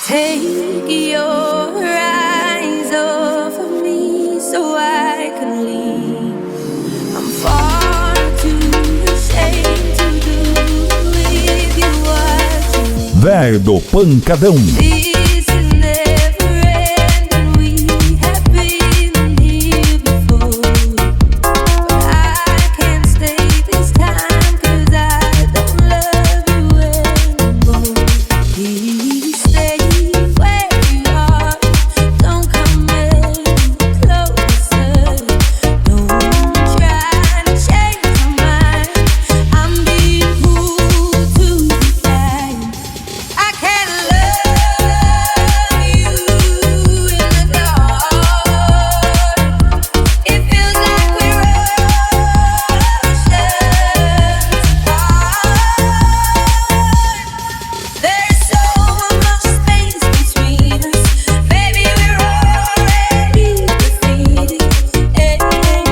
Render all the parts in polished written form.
Take your eyes off of me so I can leave. I'm far too ashamed to do with you what you need. Véi do Pancadão. This is never ending. We have been here before, but I can't stay this time 'cause I don't love you anymore. Please stay where you are. Don't come any closer. Don't try to change my mind. I'm being fooled to the time. I can't love you in the dark. It feels like we're oceans apart. There's so much space between us. Baby, we're already defeated. Everything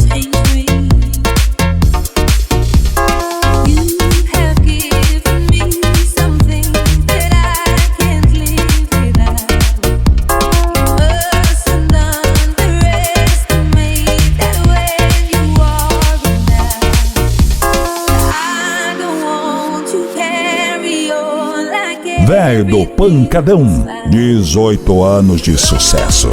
changed me. You have given me something that I can't live without. You must underestimate that when you are around. I don't want to carry on like Véi do Pancadão. 18 anos de sucesso.